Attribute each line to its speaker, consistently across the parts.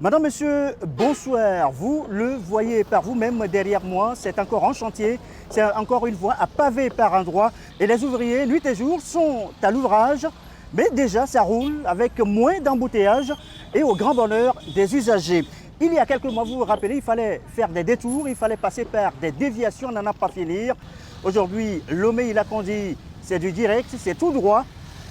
Speaker 1: Madame, monsieur, bonsoir. Vous le voyez par vous-même derrière moi, c'est encore en chantier. C'est encore une fois à pavé par endroits. Et les ouvriers, nuit et jour, sont à l'ouvrage. Mais déjà, ça roule avec moins d'embouteillage et au grand bonheur des usagers. Il y a quelques mois, vous vous rappelez, il fallait faire des détours, il fallait passer par des déviations, on n'en a pas finir. Aujourd'hui, Lomé-Ilakondi, c'est du direct, c'est tout droit.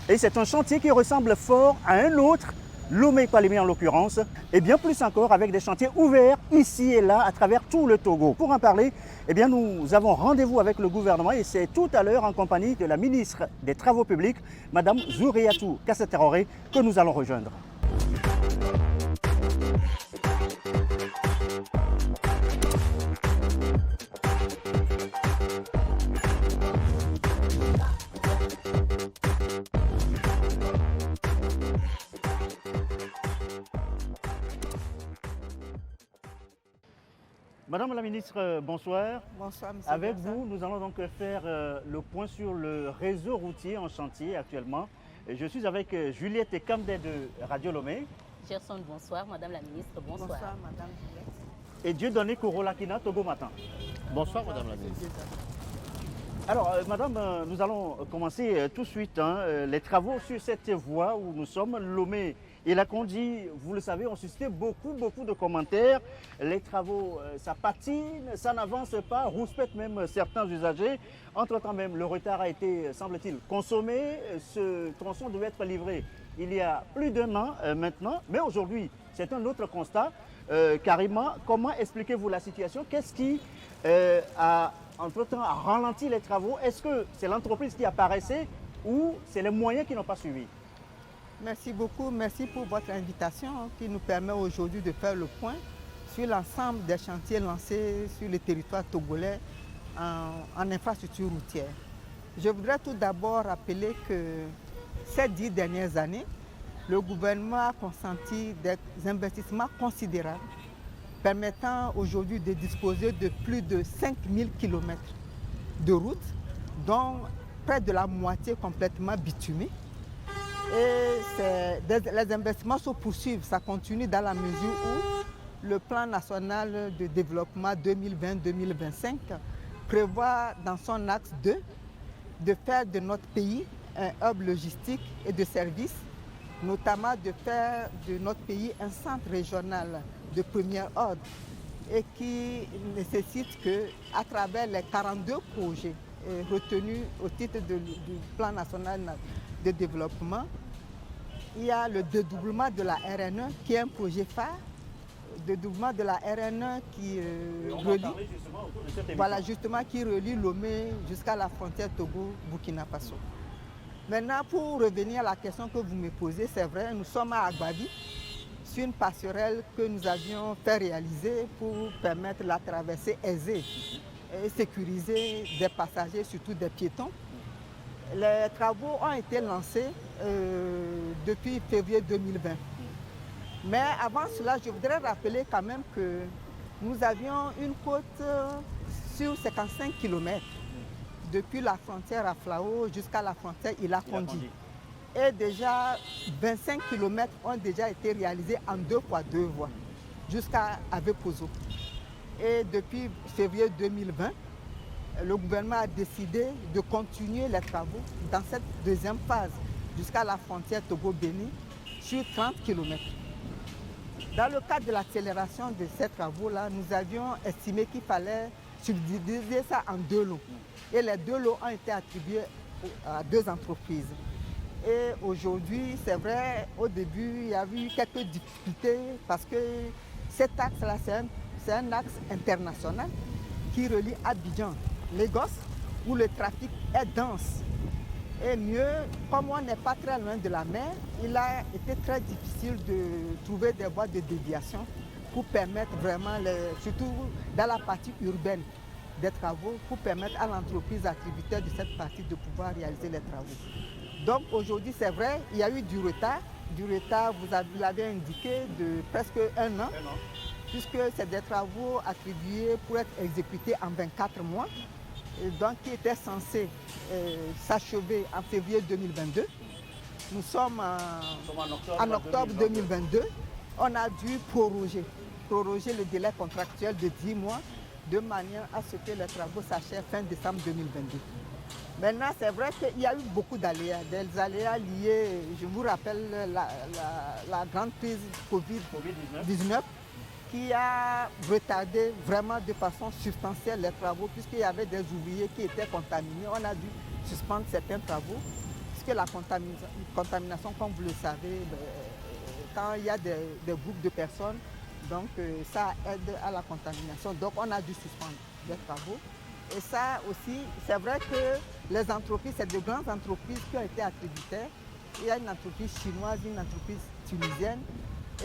Speaker 1: Et c'est un chantier qui ressemble fort à un autre, Lomé-Palémé en l'occurrence, et bien plus encore avec des chantiers ouverts ici et là à travers tout le Togo. Pour en parler, eh bien, nous avons rendez-vous avec le gouvernement et c'est tout à l'heure en compagnie de la ministre des Travaux publics, Madame Zouriatou Kassateroré, que nous allons rejoindre. Madame la ministre, bonsoir.
Speaker 2: Bonsoir, monsieur.
Speaker 1: Avec vous, nous allons donc faire le point sur le réseau routier en chantier actuellement. Et je suis avec Juliette Kamdé de Radio Lomé.
Speaker 3: Gerson, bonsoir. Madame la ministre, bonsoir.
Speaker 2: Bonsoir, madame Juliette.
Speaker 1: Et Dieudonné Korolakina, Togo Matin.
Speaker 4: Bonsoir, madame la ministre.
Speaker 1: Alors, madame, nous allons commencer tout de suite les travaux sur cette voie où nous sommes, Lomé. Et là qu'on dit, vous le savez, ont suscité beaucoup de commentaires. Les travaux, ça patine, ça n'avance pas, rouspète même certains usagers. Entre-temps même, le retard a été, semble-t-il, consommé. Ce tronçon devait être livré il y a plus d'un an maintenant. Mais aujourd'hui, c'est un autre constat. Carrément, comment expliquez-vous la situation? Qu'est-ce qui a, entre-temps, ralenti les travaux? Est-ce que c'est l'entreprise qui a paressé ou c'est les moyens qui n'ont pas suivi?
Speaker 2: Merci beaucoup, merci pour votre invitation qui nous permet aujourd'hui de faire le point sur l'ensemble des chantiers lancés sur le territoire togolais en infrastructure routière. Je voudrais tout d'abord rappeler que ces 10 dernières années, le gouvernement a consenti des investissements considérables permettant aujourd'hui de disposer de plus de 5000 km de routes, dont près de la moitié complètement bitumées. Et les investissements se poursuivent, ça continue dans la mesure où le plan national de développement 2020-2025 prévoit dans son axe 2 de faire de notre pays un hub logistique et de services, notamment de faire de notre pays un centre régional de premier ordre et qui nécessite qu'à travers les 42 projets retenus au titre du plan national de développement, il y a le dédoublement de la RN1 qui est un projet phare, le dédoublement de la RN1 qui qui relie Lomé jusqu'à la frontière Togo-Burkina Faso. Maintenant, pour revenir à la question que vous me posez, c'est vrai, nous sommes à Agbabi, sur une passerelle que nous avions fait réaliser pour permettre la traversée aisée et sécuriser des passagers, surtout des piétons. Les travaux ont été lancés depuis février 2020. Mais avant cela, je voudrais rappeler quand même que nous avions une côte sur 55 km depuis la frontière à Flao jusqu'à la frontière Ilakondi. Et déjà 25 km ont déjà été réalisés en 2x2 voies jusqu'à Avepozo. Et depuis février 2020, le gouvernement a décidé de continuer les travaux dans cette deuxième phase jusqu'à la frontière Togo-Bénin sur 30 km. Dans le cadre de l'accélération de ces travaux-là, nous avions estimé qu'il fallait subdiviser ça en 2 lots. Et les 2 lots ont été attribués à 2 entreprises. Et aujourd'hui, c'est vrai, au début, il y a eu quelques difficultés parce que cet axe-là, c'est un axe international qui relie Abidjan, Lagos, où le trafic est dense. Et mieux, comme on n'est pas très loin de la mer, il a été très difficile de trouver des voies de déviation pour permettre vraiment, surtout dans la partie urbaine des travaux, pour permettre à l'entreprise attributaire de cette partie de pouvoir réaliser les travaux. Donc aujourd'hui, c'est vrai, il y a eu du retard, vous l'avez indiqué, de presque un an, puisque c'est des travaux attribués pour être exécutés en 24 mois. Donc qui était censé s'achever en février 2022. nous sommes en octobre 2022. On a dû proroger le délai contractuel de 10 mois de manière à ce que les travaux s'achèvent fin décembre 2022. Maintenant, c'est vrai qu'il y a eu beaucoup d'aléas, des aléas liés, je vous rappelle, la grande crise Covid-19 qui a retardé vraiment de façon substantielle les travaux puisqu'il y avait des ouvriers qui étaient contaminés. On a dû suspendre certains travaux puisque la contamination, comme vous le savez, quand il y a des groupes de personnes, donc ça aide à la contamination. Donc on a dû suspendre les travaux. Et ça aussi, c'est vrai que les entreprises, c'est de grandes entreprises qui ont été attributaires. Il y a une entreprise chinoise, une entreprise tunisienne,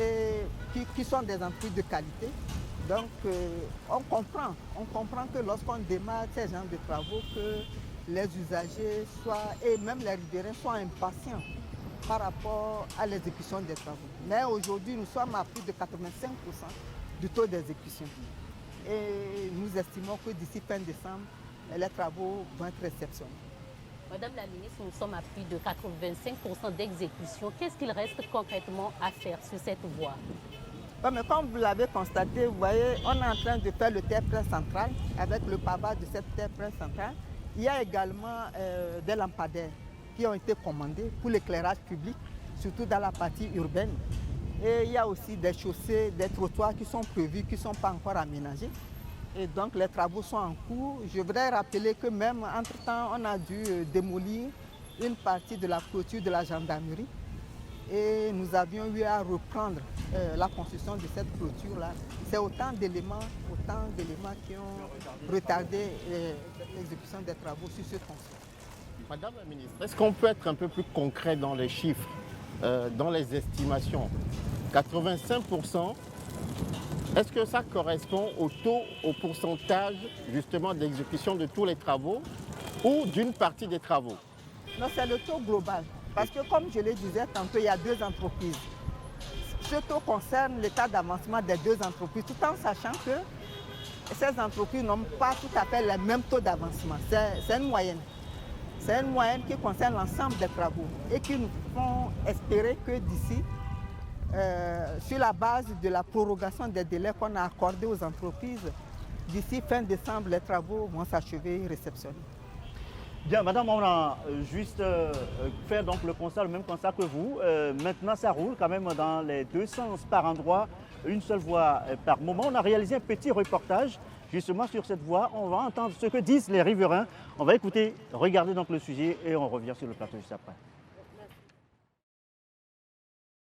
Speaker 2: et qui sont des entreprises de qualité. Donc on comprend que lorsqu'on démarre ces genres de travaux, que les usagers et même les riverains soient impatients par rapport à l'exécution des travaux. Mais aujourd'hui, nous sommes à plus de 85% du taux d'exécution. Et nous estimons que d'ici fin décembre, les travaux vont être réceptionnés.
Speaker 3: Madame la ministre, nous sommes à plus de 85% d'exécution. Qu'est-ce qu'il reste concrètement à faire sur cette voie?
Speaker 2: Mais comme vous l'avez constaté, vous voyez, on est en train de faire le terre-plein central avec le pavage de cette terre-plein centrale. Il y a également des lampadaires qui ont été commandés pour l'éclairage public, surtout dans la partie urbaine. Et il y a aussi des chaussées, des trottoirs qui sont prévus, qui ne sont pas encore aménagés. Et donc les travaux sont en cours. Je voudrais rappeler que même entre-temps, on a dû démolir une partie de la clôture de la gendarmerie. Et nous avions eu à reprendre la construction de cette clôture-là. C'est autant d'éléments qui ont retardé l'exécution des travaux sur ce tronçon.
Speaker 4: Madame la ministre, est-ce qu'on peut être un peu plus concret dans les chiffres, dans les estimations? 85%, est-ce que ça correspond au pourcentage justement d'exécution de tous les travaux ou d'une partie des travaux?
Speaker 2: Non, c'est le taux global. Parce que comme je le disais tantôt, il y a deux entreprises. Ce taux concerne l'état d'avancement des deux entreprises, tout en sachant que ces entreprises n'ont pas tout à fait le même taux d'avancement. C'est une moyenne. C'est une moyenne qui concerne l'ensemble des travaux et qui nous font espérer que d'ici, sur la base de la prorogation des délais qu'on a accordés aux entreprises, d'ici fin décembre, les travaux vont s'achever et réceptionner.
Speaker 1: Bien, madame, on a juste fait donc le constat, le même constat que vous. Maintenant, ça roule quand même dans les deux sens par endroit, une seule voie par moment. On a réalisé un petit reportage justement sur cette voie. On va entendre ce que disent les riverains. On va écouter, regarder donc le sujet et on revient sur le plateau juste après.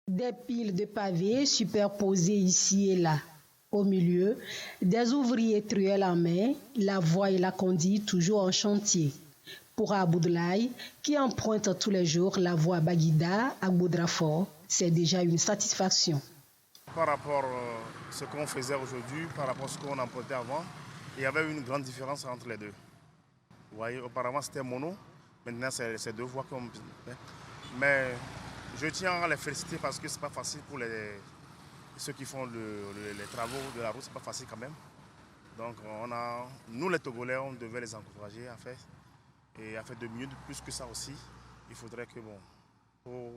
Speaker 5: Des piles de pavés superposées ici et là. Au milieu, des ouvriers truelles en main, la voie et la conduite toujours en chantier. Pour Abdoulaye, qui emprunte tous les jours la voie Baguida à Boudrafort, c'est déjà une satisfaction.
Speaker 6: Par rapport à ce qu'on faisait aujourd'hui, par rapport à ce qu'on empruntait avant, il y avait une grande différence entre les deux. Vous voyez, auparavant c'était mono, maintenant c'est deux voies qu'on fait. Mais je tiens à les féliciter parce que ce n'est pas facile pour ceux qui font les travaux de la route, ce n'est pas facile quand même. Donc nous les Togolais, on devait les encourager à faire. Et à faire de mieux, de plus que ça aussi. Il faudrait que, pour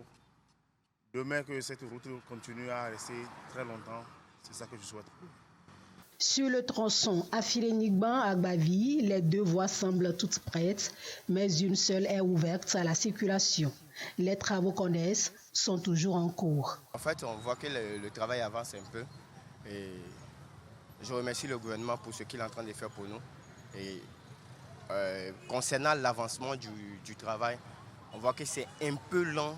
Speaker 6: demain, que cette route continue à rester très longtemps. C'est ça que je souhaite.
Speaker 5: Sur le tronçon Afile-Nigban à Gbavi, les deux voies semblent toutes prêtes, mais une seule est ouverte à la circulation. Les travaux qu'on laisse sont toujours en cours.
Speaker 7: En fait, on voit que le travail avance un peu. Et je remercie le gouvernement pour ce qu'il est en train de faire pour nous. Et concernant l'avancement du travail, on voit que c'est un peu lent,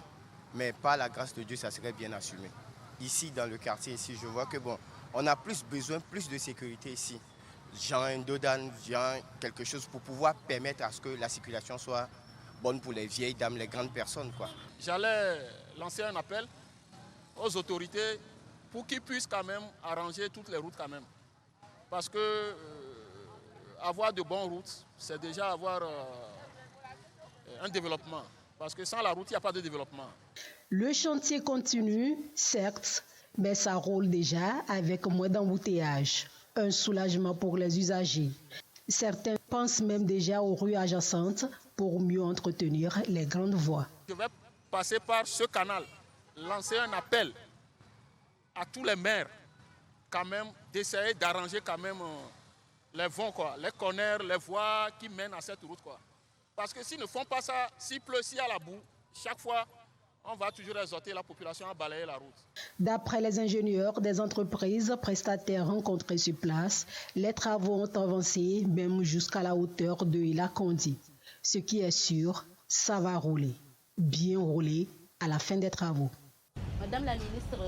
Speaker 7: mais par la grâce de Dieu, ça serait bien assumé. Ici, dans le quartier, ici, je vois que on a besoin de sécurité ici. Genre un dodan, genre quelque chose pour pouvoir permettre à ce que la circulation soit bonne pour les vieilles dames, les grandes personnes, quoi.
Speaker 8: J'allais lancer un appel aux autorités pour qu'ils puissent quand même arranger toutes les routes quand même. Parce que avoir de bonnes routes, c'est déjà avoir un développement. Parce que sans la route, il n'y a pas de développement.
Speaker 5: Le chantier continue, certes, mais ça roule déjà avec moins d'embouteillage. Un soulagement pour les usagers. Certains pensent même déjà aux rues adjacentes pour mieux entretenir les grandes voies.
Speaker 8: Je vais passer par ce canal, lancer un appel à tous les maires, quand même, d'essayer d'arranger quand même les vents, quoi, les corners, les voies qui mènent à cette route, quoi. Parce que s'ils ne font pas ça, s'il pleut, s'il y a la boue, chaque fois, on va toujours exhorter la population à balayer la route.
Speaker 5: D'après les ingénieurs des entreprises prestataires rencontrées sur place, les travaux ont avancé même jusqu'à la hauteur de Ilakondi. Ce qui est sûr, ça va rouler, bien rouler à la fin des travaux.
Speaker 3: Madame la ministre,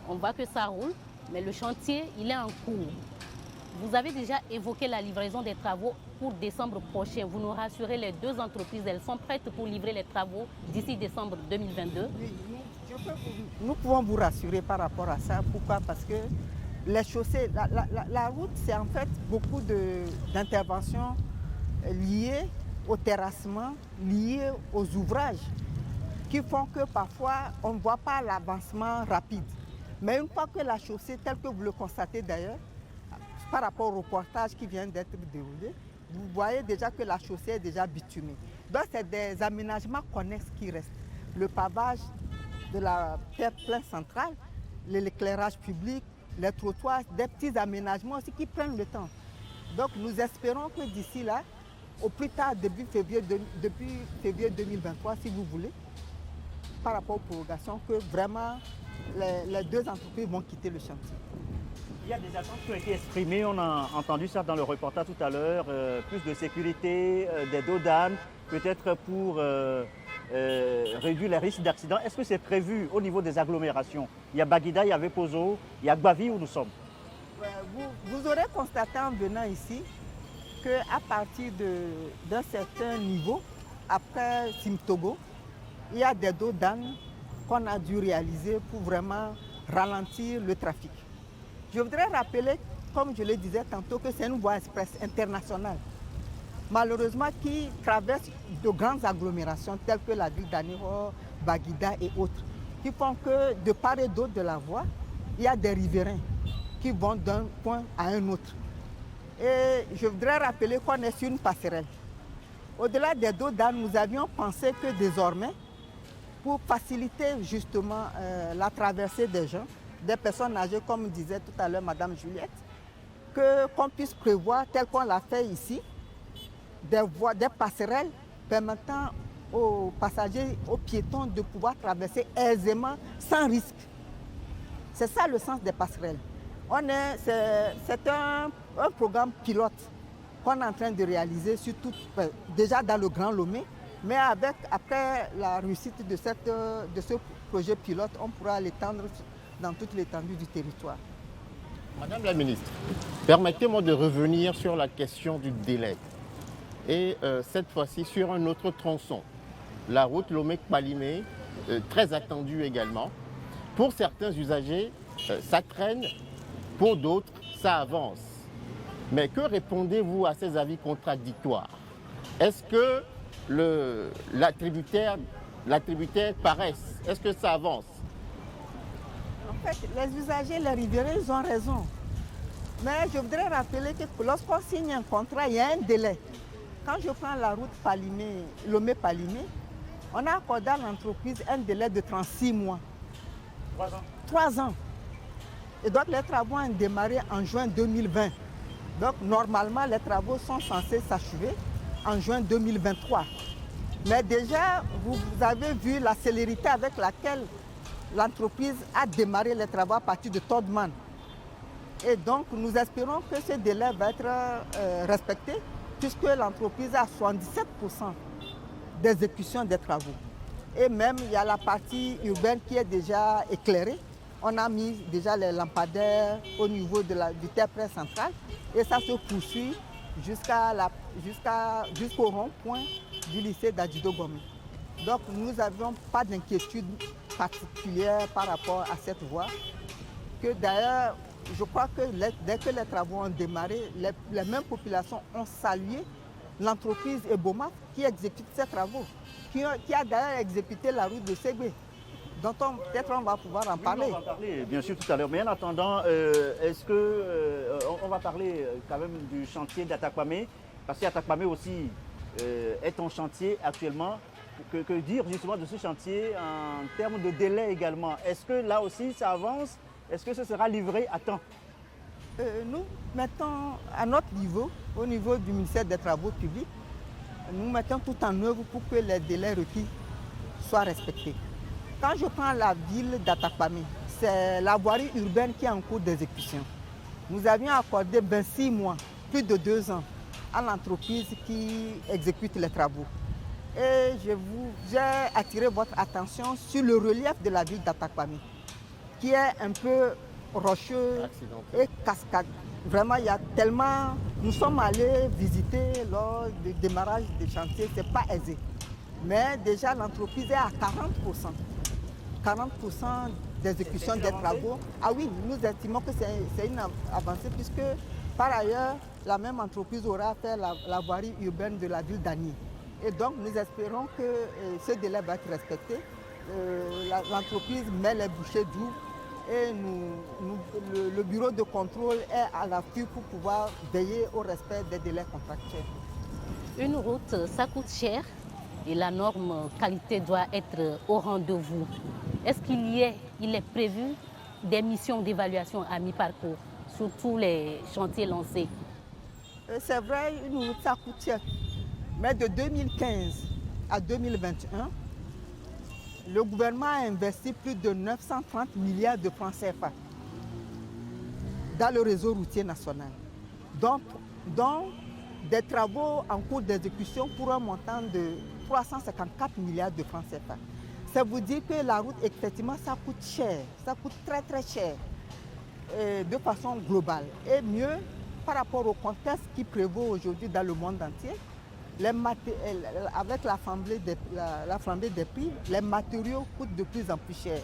Speaker 3: on voit que ça roule, mais le chantier, il est en cours. Vous avez déjà évoqué la livraison des travaux pour décembre prochain. Vous nous rassurez, les deux entreprises, elles sont prêtes pour livrer les travaux d'ici décembre 2022?
Speaker 2: Oui, nous pouvons vous rassurer par rapport à ça. Pourquoi? Parce que les chaussées, la route, c'est en fait beaucoup d'interventions liées au terrassement, liées aux ouvrages, qui font que parfois on ne voit pas l'avancement rapide. Mais une fois que la chaussée, telle que vous le constatez d'ailleurs, par rapport au reportage qui vient d'être déroulé, vous voyez déjà que la chaussée est déjà bitumée. Donc c'est des aménagements connexes qui restent. Le pavage de la terre-plein centrale, l'éclairage public, les trottoirs, des petits aménagements aussi qui prennent le temps. Donc nous espérons que d'ici là, au plus tard début février 2023, si vous voulez, par rapport aux prorogations, que vraiment les deux entreprises vont quitter le chantier.
Speaker 1: Il y a des attentes qui ont été exprimées, on a entendu ça dans le reportage tout à l'heure, plus de sécurité, des dos d'âne, peut-être pour réduire les risques d'accidents. Est-ce que c'est prévu au niveau des agglomérations? Il y a Baguida, il y a Vepozo, il y a Gbavi où nous sommes.
Speaker 2: Vous aurez constaté en venant ici qu'à partir d'un certain niveau, après Simtogo, il y a des dos d'âne qu'on a dû réaliser pour vraiment ralentir le trafic. Je voudrais rappeler, comme je le disais tantôt, que c'est une voie express internationale, malheureusement qui traverse de grandes agglomérations telles que la ville d'Aniro, Baguida et autres, qui font que de part et d'autre de la voie, il y a des riverains qui vont d'un point à un autre. Et je voudrais rappeler qu'on est sur une passerelle. Au-delà des dos d'âne, nous avions pensé que désormais, pour faciliter justement la traversée des gens, des personnes âgées, comme disait tout à l'heure Madame Juliette, qu'on puisse prévoir, tel qu'on l'a fait ici, des passerelles permettant aux passagers, aux piétons de pouvoir traverser aisément, sans risque. C'est ça le sens des passerelles. C'est un programme pilote qu'on est en train de réaliser, surtout déjà dans le Grand Lomé, mais après la réussite de ce projet pilote, on pourra l'étendre dans toute l'étendue du territoire.
Speaker 4: Madame la ministre, permettez-moi de revenir sur la question du délai. Et cette fois-ci sur un autre tronçon, la route Lomé-Kpalimé, très attendue également. Pour certains usagers, ça traîne, pour d'autres, ça avance. Mais que répondez-vous à ces avis contradictoires? Est-ce que l'attributaire paresse? Est-ce que ça avance?
Speaker 2: En fait, les usagers, les riverains, ils ont raison. Mais je voudrais rappeler que lorsqu'on signe un contrat, il y a un délai. Quand je prends la route Lomé-Palimé, on a accordé à l'entreprise un délai de 36 mois.
Speaker 1: 3 ans.
Speaker 2: 3 ans. Et donc les travaux ont démarré en juin 2020. Donc normalement, les travaux sont censés s'achever en juin 2023. Mais déjà, vous avez vu la célérité avec laquelle l'entreprise a démarré les travaux à partir de Todman. Et donc, nous espérons que ce délai va être respecté, puisque l'entreprise a 77% d'exécution des travaux. Et même, il y a la partie urbaine qui est déjà éclairée. On a mis déjà les lampadaires au niveau du terre-plein central et ça se poursuit jusqu'au rond-point du lycée d'Adjido Gomé. Donc, nous n'avions pas d'inquiétude particulière par rapport à cette voie. Que d'ailleurs, je crois que dès que les travaux ont démarré, les mêmes populations ont salué l'entreprise Eboma qui exécute ces travaux, qui a d'ailleurs exécuté la route de Ségué, dont peut-être on va pouvoir en parler.
Speaker 1: On va en parler bien sûr tout à l'heure, mais en attendant, est-ce que on va parler quand même du chantier d'Atakwame, parce qu'Atakwame aussi est en chantier actuellement que dire justement de ce chantier en termes de délai également? Est-ce que là aussi ça avance? Est-ce que ce sera livré à temps?
Speaker 2: Nous mettons à notre niveau, au niveau du ministère des Travaux publics, nous mettons tout en œuvre pour que les délais requis soient respectés. Quand je prends la ville d'Atakpamé, c'est la voirie urbaine qui est en cours d'exécution. Nous avions accordé 26 mois, plus de 2 ans, à l'entreprise qui exécute les travaux. Et j'ai attiré votre attention sur le relief de la ville d'Atakpamé, qui est un peu rocheux et cascade. Vraiment, il y a tellement... Nous sommes allés visiter lors du démarrage des chantiers, ce n'est pas aisé. Mais déjà, l'entreprise est à 40%. 40% d'exécution des travaux. Ah oui, nous estimons que c'est une avancée puisque, par ailleurs, la même entreprise aura fait la voirie urbaine de la ville d'Agny. Et donc, nous espérons que ce délai va être respecté. L'entreprise met les bouchées doubles et le bureau de contrôle est à l'affût pour pouvoir veiller au respect des délais contractuels.
Speaker 3: Une route, ça coûte cher et la norme qualité doit être au rendez-vous. Est-ce qu'il est prévu des missions d'évaluation à mi-parcours sur tous les chantiers lancés?
Speaker 2: C'est vrai, une route, ça coûte cher. Mais de 2015 à 2021, le gouvernement a investi plus de 930 milliards de francs CFA dans le réseau routier national, dont des travaux en cours d'exécution pour un montant de 354 milliards de francs CFA. Ça vous dit que la route, effectivement, ça coûte cher, ça coûte très très cher de façon globale. Et mieux, par rapport au contexte qui prévaut aujourd'hui dans le monde entier, avec la flambée des prix, les matériaux coûtent de plus en plus cher.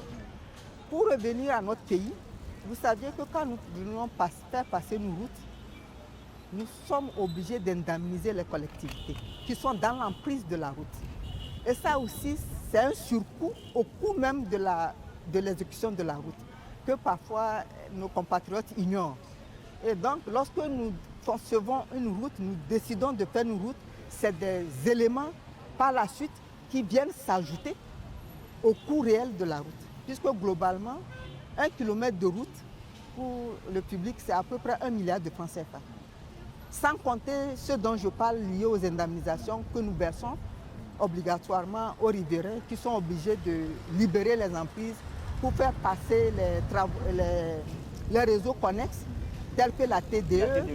Speaker 2: Pour revenir à notre pays, vous saviez que quand nous voulons faire passer nos routes, nous sommes obligés d'indemniser les collectivités qui sont dans l'emprise de la route. Et ça aussi, c'est un surcoût au coût même de l'exécution de la route, que parfois nos compatriotes ignorent. Et donc, lorsque nous concevons une route, nous décidons de faire une route, c'est des éléments par la suite qui viennent s'ajouter au coût réel de la route. Puisque globalement, 1 kilomètre de route pour le public, c'est à peu près 1 milliard de francs CFA. Sans compter ce dont je parle lié aux indemnisations que nous versons obligatoirement aux riverains qui sont obligés de libérer les emprises pour faire passer les réseaux connexes tels que la TDE,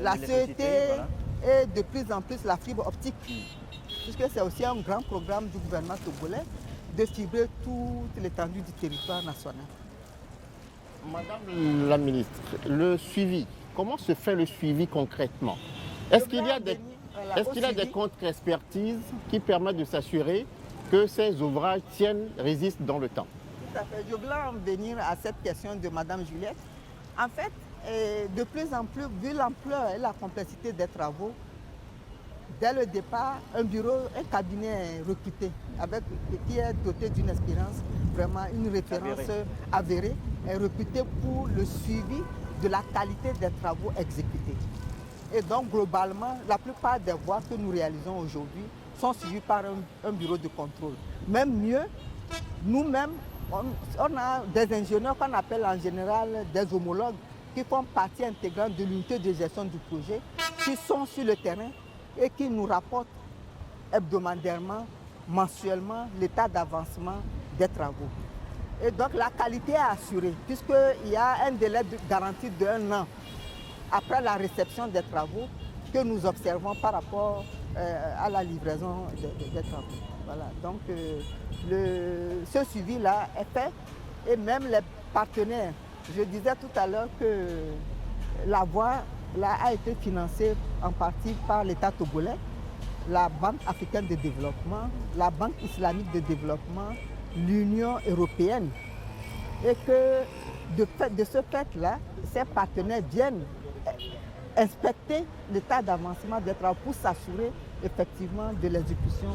Speaker 2: la CET voilà. Et de plus en plus la fibre optique. Puisque c'est aussi un grand programme du gouvernement togolais de fibrer toute l'étendue du territoire national.
Speaker 4: Madame la ministre, le suivi, comment se fait le suivi concrètement? Est-ce qu'il y a des contre-expertises qui permettent de s'assurer que ces ouvrages résistent dans le temps?
Speaker 2: Tout à fait. Je voulais en venir à cette question de Madame Juliette. En fait, de plus en plus, vu l'ampleur et la complexité des travaux, dès le départ, un cabinet est recruté qui est doté d'une expérience, vraiment une référence avérée, est recruté pour le suivi de la qualité des travaux exécutés. Et donc, globalement, la plupart des voies que nous réalisons aujourd'hui sont suivies par un bureau de contrôle. Même mieux, nous-mêmes, on a des ingénieurs qu'on appelle en général des homologues qui font partie intégrante de l'unité de gestion du projet, qui sont sur le terrain et qui nous rapportent hebdomadairement, mensuellement, l'état d'avancement des travaux. Et donc la qualité est assurée, puisqu'il y a un délai de garantie d'1 an après la réception des travaux que nous observons par rapport à la livraison des travaux. Voilà. Donc ce suivi-là est fait et même les partenaires. Je disais tout à l'heure que la voie là, a été financée en partie par l'État togolais, la Banque africaine de développement, la Banque islamique de développement, l'Union européenne. Et que de ce fait-là, ces partenaires viennent inspecter l'état d'avancement des travaux pour s'assurer effectivement de l'exécution.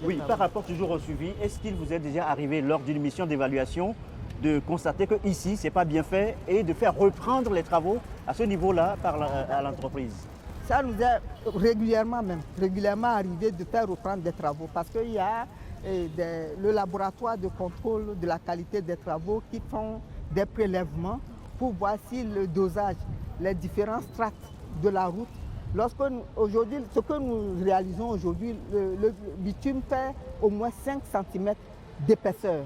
Speaker 1: Oui, par rapport toujours au suivi, est-ce qu'il vous est déjà arrivé lors d'une mission d'évaluation de constater que ici, ce n'est pas bien fait et de faire reprendre les travaux à ce niveau-là à l'entreprise?
Speaker 2: Ça nous est régulièrement arrivé de faire reprendre des travaux parce qu'il y a le laboratoire de contrôle de la qualité des travaux qui font des prélèvements pour voir si le dosage, les différentes strates de la route. Aujourd'hui, ce que nous réalisons aujourd'hui, le bitume fait au moins 5 cm d'épaisseur.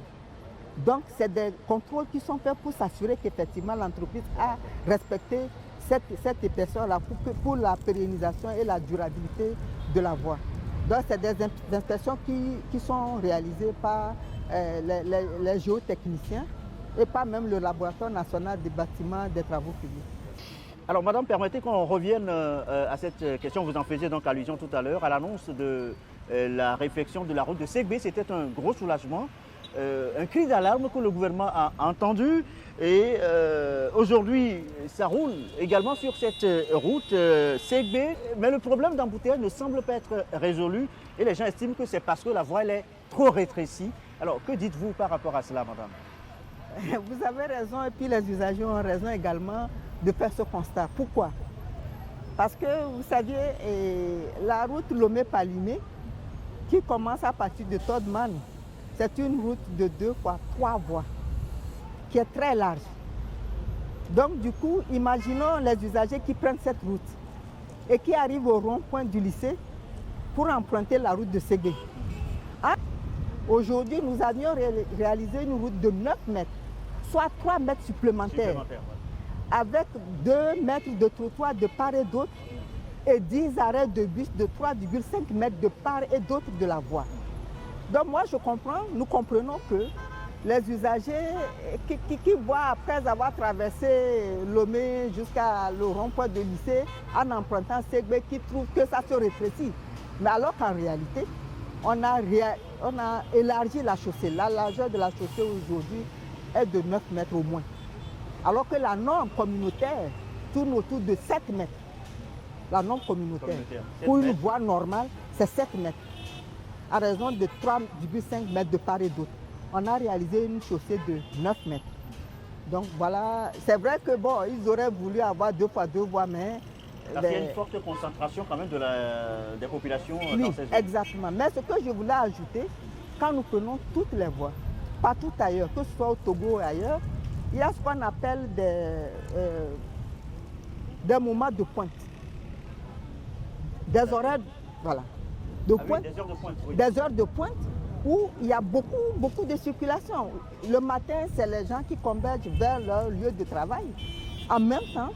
Speaker 2: Donc, c'est des contrôles qui sont faits pour s'assurer qu'effectivement l'entreprise a respecté cette épaisseur-là pour la pérennisation et la durabilité de la voie. Donc, c'est des inspections qui sont réalisées par les géotechniciens et pas même le laboratoire national des bâtiments des travaux publics.
Speaker 1: Alors madame, permettez qu'on revienne à cette question, vous en faisiez donc allusion tout à l'heure, à l'annonce de la réfection de la route de Segbé. C'était un gros soulagement, un cri d'alarme que le gouvernement a entendu et aujourd'hui ça roule également sur cette route Segbé, mais le problème d'embouteillage ne semble pas être résolu et les gens estiment que c'est parce que la voie elle est trop rétrécie. Alors que dites-vous par rapport à cela madame?
Speaker 2: Vous avez raison et puis les usagers ont raison également de faire ce constat. Pourquoi? Parce que vous saviez, la route Lomé-Palimé, qui commence à partir de Todman, c'est une route de 2 fois 3 voies, qui est très large. Donc du coup, imaginons les usagers qui prennent cette route et qui arrivent au rond-point du lycée pour emprunter la route de Ségué. Aujourd'hui, nous avions réalisé une route de 9 mètres, soit 3 mètres supplémentaires. Avec 2 mètres de trottoir de part et d'autre et 10 arrêts de bus de 3,5 mètres de part et d'autre de la voie. Donc moi je comprends, nous comprenons que les usagers qui voient après avoir traversé Lomé jusqu'à le rond-point de lycée en empruntant Segbé, qui trouvent que ça se rétrécit. Mais alors qu'en réalité, on a élargi la chaussée. La largeur de la chaussée aujourd'hui est de 9 mètres au moins. Alors que la norme communautaire tourne autour de 7 mètres. La norme communautaire pour une voie normale, c'est 7 mètres. À raison de 3,5 mètres de part et d'autre. On a réalisé une chaussée de 9 mètres. Donc voilà, c'est vrai que bon, ils auraient voulu avoir 2 fois 2 voies, mais...
Speaker 1: Il y a une forte concentration quand même des populations
Speaker 2: oui,
Speaker 1: dans ces zones.
Speaker 2: Exactement. Mais ce que je voulais ajouter, quand nous prenons toutes les voies, partout ailleurs, que ce soit au Togo ou ailleurs, il y a ce qu'on appelle des moments de pointe. Des horaires, voilà, de pointe,
Speaker 1: des heures de pointe, oui.
Speaker 2: Des heures de pointe où il y a beaucoup de circulation. Le matin, c'est les gens qui convergent vers leur lieu de travail en même temps.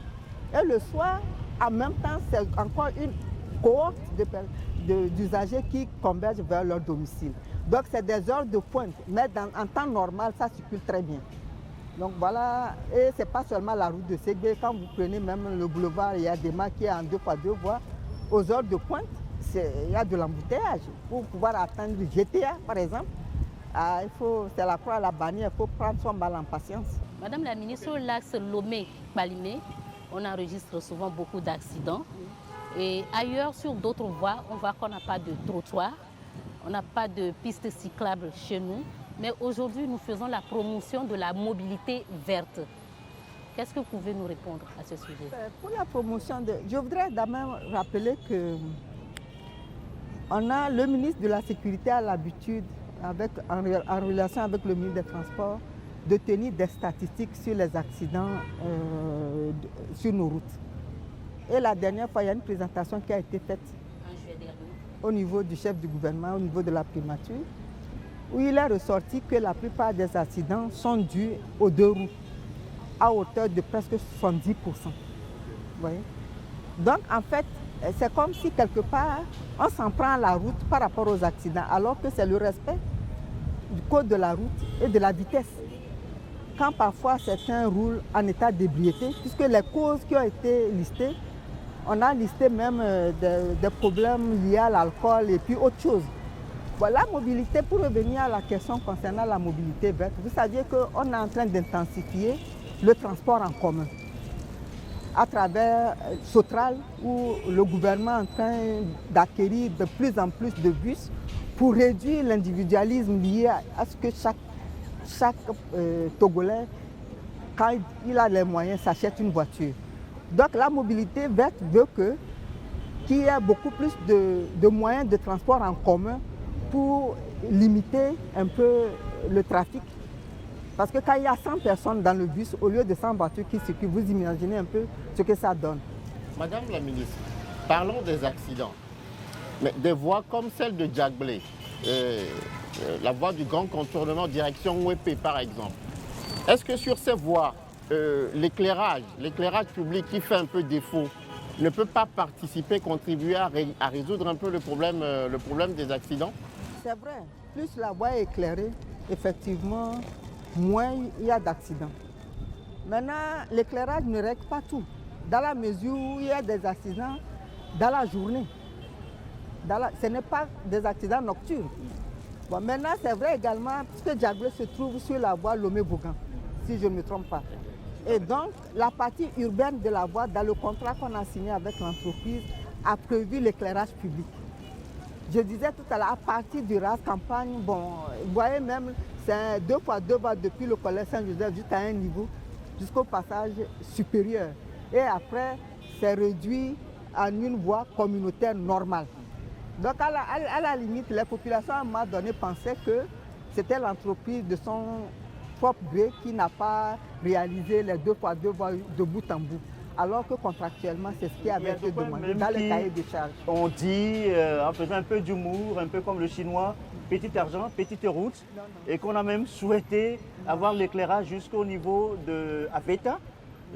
Speaker 2: Et le soir, en même temps, c'est encore une cohorte d'usagers qui convergent vers leur domicile. Donc, c'est des heures de pointe. Mais en temps normal, ça circule très bien. Donc voilà, et ce n'est pas seulement la route de Segbé. Quand vous prenez même le boulevard Yadema qui est en 2 fois 2 voies, aux heures de pointe, il y a de l'embouteillage. Pour pouvoir atteindre GTA, par exemple, c'est la croix à la bannière, il faut prendre son mal en patience.
Speaker 3: Madame la ministre, sur l'axe Lomé-Palimé, on enregistre souvent beaucoup d'accidents. Et ailleurs, sur d'autres voies, on voit qu'on n'a pas de trottoir, on n'a pas de piste cyclable chez nous. Mais aujourd'hui, nous faisons la promotion de la mobilité verte. Qu'est-ce que vous pouvez nous répondre à ce sujet?
Speaker 2: Pour la promotion, je voudrais d'abord rappeler que le ministre de la Sécurité a l'habitude, en relation avec le ministre des Transports, de tenir des statistiques sur les accidents sur nos routes. Et la dernière fois, il y a une présentation qui a été faite au niveau du chef du gouvernement, au niveau de la primature, où il est ressorti que la plupart des accidents sont dus aux 2 roues, à hauteur de presque 70%. Vous voyez? Donc, en fait, c'est comme si quelque part, on s'en prend à la route par rapport aux accidents, alors que c'est le respect du code de la route et de la vitesse. Quand parfois certains roulent en état d'ébriété, puisque les causes qui ont été listées, on a listé même des problèmes liés à l'alcool et puis autre chose. La mobilité, pour revenir à la question concernant la mobilité verte, vous saviez qu'on est en train d'intensifier le transport en commun à travers Sotral, où le gouvernement est en train d'acquérir de plus en plus de bus pour réduire l'individualisme lié à ce que chaque Togolais, quand il a les moyens, s'achète une voiture. Donc la mobilité verte veut qu'il y ait beaucoup plus de moyens de transport en commun pour limiter un peu le trafic. Parce que quand il y a 100 personnes dans le bus, au lieu de 100 voitures qui circulent, vous imaginez un peu ce que ça donne.
Speaker 4: Madame la ministre, parlons des accidents. Mais des voies comme celle de Djagblé, la voie du grand contournement direction Ouépé par exemple. Est-ce que sur ces voies, l'éclairage public qui fait un peu défaut ne peut pas participer, contribuer à résoudre un peu le problème des accidents?
Speaker 2: C'est vrai, plus la voie est éclairée, effectivement, moins il y a d'accidents. Maintenant, l'éclairage ne règle pas tout, dans la mesure où il y a des accidents dans la journée. Ce n'est pas des accidents nocturnes. Bon, maintenant, c'est vrai également, puisque Djagblé se trouve sur la voie Lomé-Bougan, si je ne me trompe pas. Et donc, la partie urbaine de la voie, dans le contrat qu'on a signé avec l'entreprise, a prévu l'éclairage public. Je disais tout à l'heure, à partir du RAS campagne, bon, vous voyez même, c'est 2x2 voies depuis le collège Saint-Joseph jusqu'à un niveau, jusqu'au passage supérieur. Et après, c'est réduit en une voie communautaire normale. Donc, à la limite, les populations, à un moment donné, pensaient que c'était l'entreprise de son propre gré qui n'a pas réalisé les 2x2 voies de bout en bout. Alors que contractuellement, c'est ce qui avait été demandé dans les cahiers de charges.
Speaker 1: On dit, en faisant un peu d'humour, un peu comme le chinois, petit argent, petite route, et qu'on a même souhaité avoir l'éclairage jusqu'au niveau de Aveta,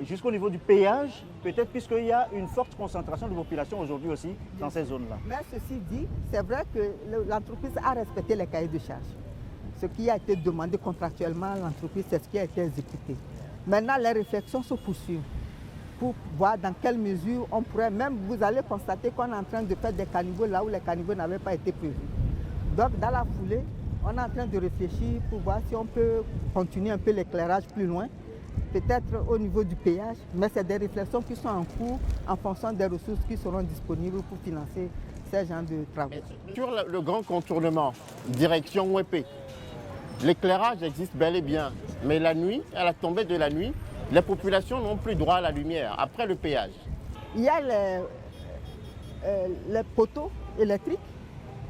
Speaker 1: jusqu'au niveau du péage, peut-être puisqu'il y a une forte concentration de population aujourd'hui aussi dans ces zones-là.
Speaker 2: Mais ceci dit, c'est vrai que l'entreprise a respecté les cahiers de charges. Ce qui a été demandé contractuellement à l'entreprise, c'est ce qui a été exécuté. Maintenant, les réflexions se poursuivent pour voir dans quelle mesure on pourrait, même vous allez constater qu'on est en train de faire des caniveaux là où les caniveaux n'avaient pas été prévus. Donc dans la foulée, on est en train de réfléchir pour voir si on peut continuer un peu l'éclairage plus loin, peut-être au niveau du péage, mais c'est des réflexions qui sont en cours en fonction des ressources qui seront disponibles pour financer ces genres de travaux.
Speaker 4: Sur le grand contournement, direction Ouépé, l'éclairage existe bel et bien, mais la nuit, à la tombée de la nuit, les populations n'ont plus droit à la lumière après le péage.
Speaker 2: Il y a les poteaux électriques,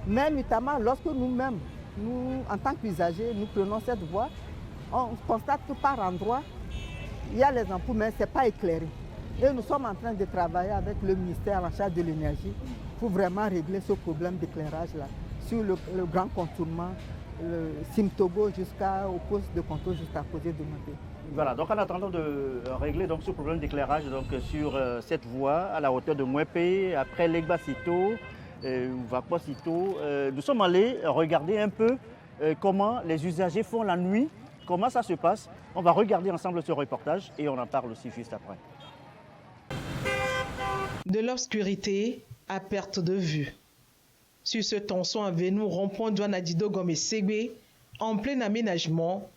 Speaker 2: mais notamment lorsque nous-mêmes, nous, en tant qu'usagers, nous prenons cette voie, on constate que par endroits, il y a les ampoules, mais ce n'est pas éclairé. Et nous sommes en train de travailler avec le ministère en charge de l'énergie pour vraiment régler ce problème d'éclairage-là sur le grand contournement, le Simtogo jusqu'au poste de contrôle jusqu'à côté de Mopé.
Speaker 1: Voilà, donc en attendant de régler donc, ce problème d'éclairage sur cette voie à la hauteur de Mouépé, après Legbasito, ou Vaposito, nous sommes allés regarder un peu comment les usagers font la nuit, comment ça se passe. On va regarder ensemble ce reportage et on en parle aussi juste après.
Speaker 9: De l'obscurité à perte de vue. Sur ce tronçon avenue rond-point Douanadido Gomé Ségbé, en plein aménagement,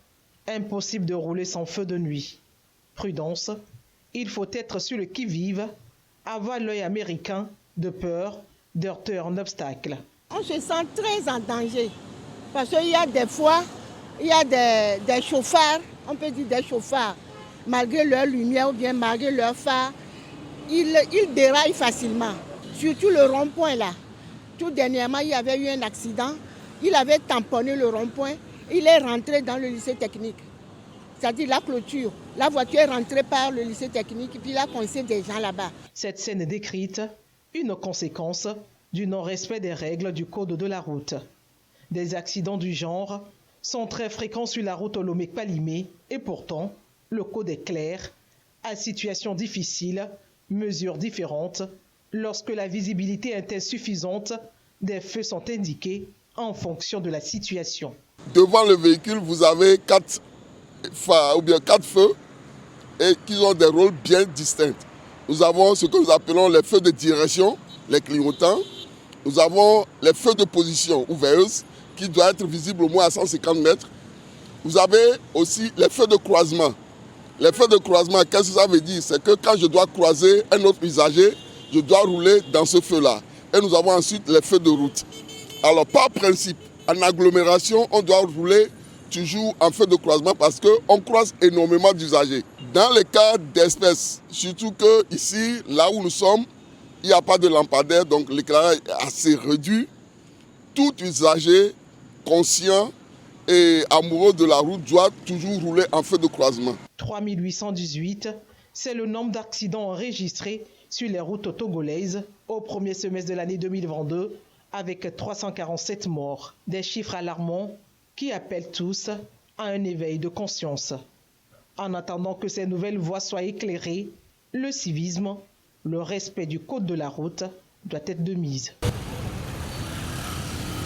Speaker 9: impossible de rouler sans feu de nuit. Prudence, il faut être sur le qui-vive, avoir l'œil américain de peur d'heurter un obstacle.
Speaker 10: On se sent très en danger parce qu'il y a des fois, il y a des chauffards, on peut dire des chauffards, malgré leur lumière ou bien malgré leur phare, ils déraillent facilement. Surtout le rond-point là. Tout dernièrement, il y avait eu un accident, il avait tamponné le rond-point, il est rentré dans le lycée technique. C'est-à-dire la clôture. La voiture est rentrée par le lycée technique et puis il a coincé des gens là-bas.
Speaker 9: Cette scène est décrite, une conséquence du non-respect des règles du code de la route. Des accidents du genre sont très fréquents sur la route Olomé-Palimé et pourtant, le code est clair. À situation difficile, mesures différentes. Lorsque la visibilité est insuffisante, des feux sont indiqués en fonction de la situation.
Speaker 11: Devant le véhicule, vous avez 4 feux et qui ont des rôles bien distincts. Nous avons ce que nous appelons les feux de direction, les clignotants. Nous avons les feux de position ou veilleuse qui doivent être visibles au moins à 150 mètres. Vous avez aussi les feux de croisement. Les feux de croisement, qu'est-ce que ça veut dire? C'est que quand je dois croiser un autre usager, je dois rouler dans ce feu-là. Et nous avons ensuite les feux de route. Alors, par principe, en agglomération, on doit rouler toujours en feu de croisement parce qu'on croise énormément d'usagers. Dans les cas d'espèces, surtout que ici, là où nous sommes, il n'y a pas de lampadaire, donc l'éclairage est assez réduit. Tout usager conscient et amoureux de la route doit toujours rouler en feu de croisement.
Speaker 9: 3818, c'est le nombre d'accidents enregistrés sur les routes togolaises au premier semestre de l'année 2022, avec 347 morts. Des chiffres alarmants qui appellent tous à un éveil de conscience. En attendant que ces nouvelles voies soient éclairées, le civisme, le respect du code de la route doit être de mise.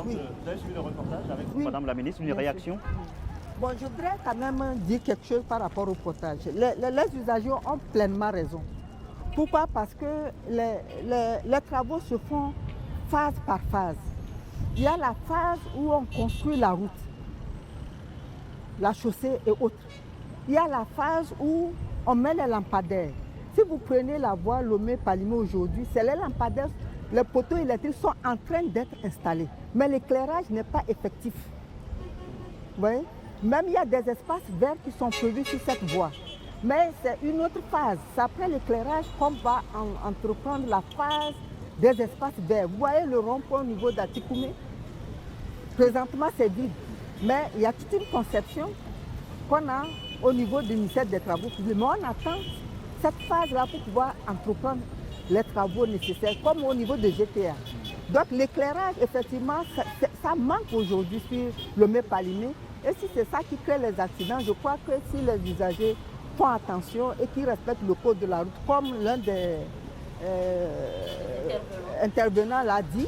Speaker 1: Oui. Vous avez suivi le reportage avec Madame la ministre, une réaction?
Speaker 2: Bon, je voudrais quand même dire quelque chose par rapport au reportage. Les usagers ont pleinement raison. Pourquoi? Parce que les travaux se font phase par phase. Il y a la phase où on construit la route, la chaussée et autres. Il y a la phase où on met les lampadaires. Si vous prenez la voie Lomé-Palimé aujourd'hui, c'est les lampadaires, les poteaux électriques sont en train d'être installés. Mais l'éclairage n'est pas effectif. Vous voyez? Même il y a des espaces verts qui sont prévus sur cette voie. Mais c'est une autre phase. C'est après l'éclairage qu'on va entreprendre la phase des espaces verts. Vous voyez le rond-point au niveau d'Atikoumé? Présentement, c'est vide. Mais il y a toute une conception qu'on a au niveau du ministère des Travaux publics. Mais on attend cette phase-là pour pouvoir entreprendre les travaux nécessaires, comme au niveau de GTA. Donc l'éclairage, effectivement, ça manque aujourd'hui sur le Lomé-Palimé. Et si c'est ça qui crée les accidents, je crois que si les usagers font attention et qu'ils respectent le code de la route, comme l'un des intervenants l'a dit,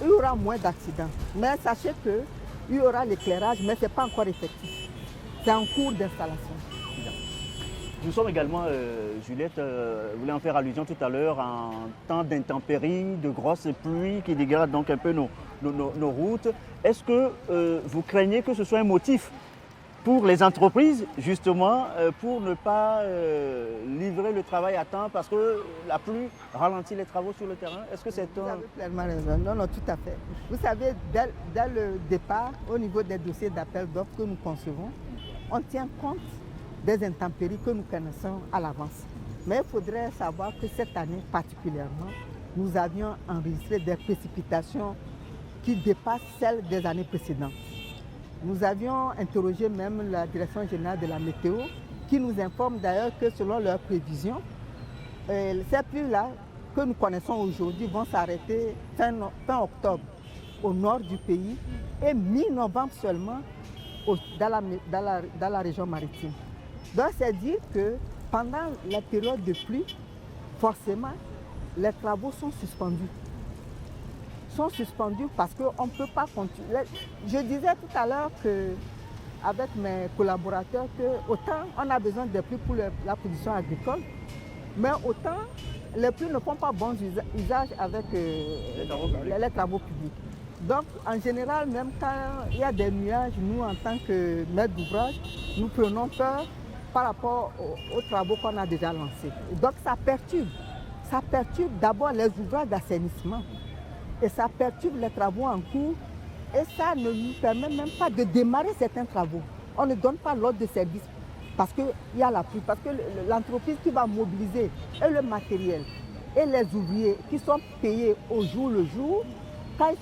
Speaker 2: il y aura moins d'accidents. Mais sachez qu'il y aura l'éclairage, mais ce n'est pas encore effectif. C'est en cours d'installation.
Speaker 1: Nous sommes également, Juliette, vous voulez en faire allusion tout à l'heure, en temps d'intempéries, de grosses pluies qui dégradent donc un peu nos routes. Est-ce que vous craignez que ce soit un motif pour les entreprises, justement, pour ne pas livrer le travail à temps parce que la pluie ralentit les travaux sur le terrain? Est-ce que c'est
Speaker 2: Vous avez pleinement raison. Non, non, tout à fait. Vous savez, dès le départ, au niveau des dossiers d'appel d'offres que nous concevons, on tient compte des intempéries que nous connaissons à l'avance. Mais il faudrait savoir que cette année particulièrement, nous avions enregistré des précipitations qui dépassent celles des années précédentes. Nous avions interrogé même la Direction générale de la météo, qui nous informe d'ailleurs que selon leurs prévisions, ces pluies-là que nous connaissons aujourd'hui vont s'arrêter fin octobre au nord du pays et mi-novembre seulement dans la région maritime. Donc c'est dire que pendant la période de pluie, forcément, les travaux sont suspendus. Parce qu'on ne peut pas continuer. Je disais tout à l'heure avec mes collaborateurs que autant on a besoin des pluies pour la production agricole, mais autant les pluies ne font pas bon usage avec les travaux publics. Donc en général, même quand il y a des nuages, nous en tant que maîtres d'ouvrage, nous prenons peur par rapport aux travaux qu'on a déjà lancés. Donc ça perturbe d'abord les ouvrages d'assainissement et ça perturbe les travaux en cours et ça ne nous permet même pas de démarrer certains travaux. On ne donne pas l'ordre de service parce qu'il y a la pluie, parce que l'entreprise qui va mobiliser et le matériel et les ouvriers qui sont payés au jour le jour, quand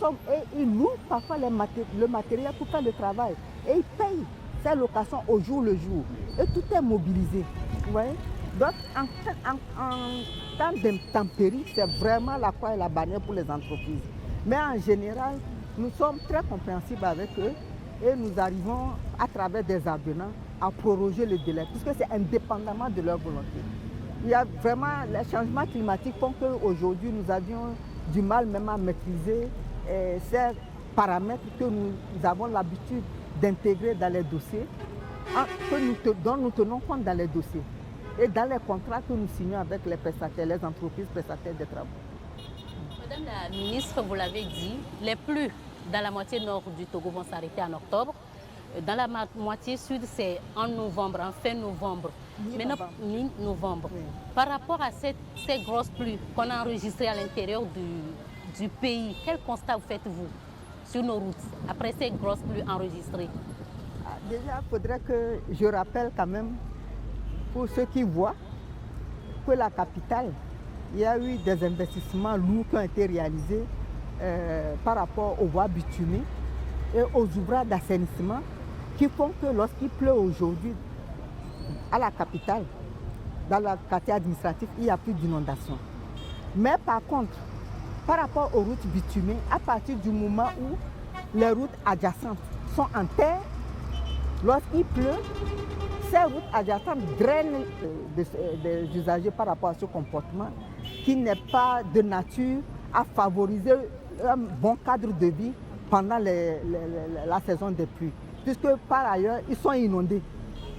Speaker 2: ils louent parfois le matériel pour faire le travail et ils payent ces locations au jour le jour. Et tout est mobilisé. Vous voyez? Donc, en temps d'intempéries, c'est vraiment la croix et la bannière pour les entreprises. Mais en général, nous sommes très compréhensibles avec eux et nous arrivons, à travers des avenants, à proroger le délai, puisque c'est indépendamment de leur volonté. Il y a vraiment, les changements climatiques font qu'aujourd'hui, nous avions du mal même à maîtriser ces paramètres que nous avons l'habitude d'intégrer dans les dossiers, dont nous tenons compte dans les dossiers et dans les contrats que nous signons avec les prestataires, les entreprises prestataires des travaux.
Speaker 3: Madame la ministre, vous l'avez dit, les pluies dans la moitié nord du Togo vont s'arrêter en octobre. Dans la moitié sud, c'est en novembre, en fin novembre. Mi-novembre. Oui. Par rapport à ces grosses pluies qu'on a enregistrées à l'intérieur du pays, quel constat faites-vous sur nos routes après ces grosses pluies enregistrées?
Speaker 2: Déjà, il faudrait que je rappelle quand même, pour ceux qui voient, que la capitale, il y a eu des investissements lourds qui ont été réalisés par rapport aux voies bitumées et aux ouvrages d'assainissement qui font que lorsqu'il pleut aujourd'hui à la capitale, dans le quartier administratif, il n'y a plus d'inondation. Mais par contre, par rapport aux routes bitumées, à partir du moment où les routes adjacentes sont en terre, lorsqu'il pleut, ces routes adjacentes drainent des usagers par rapport à ce comportement qui n'est pas de nature à favoriser un bon cadre de vie pendant la saison des pluies. Puisque par ailleurs, ils sont inondés.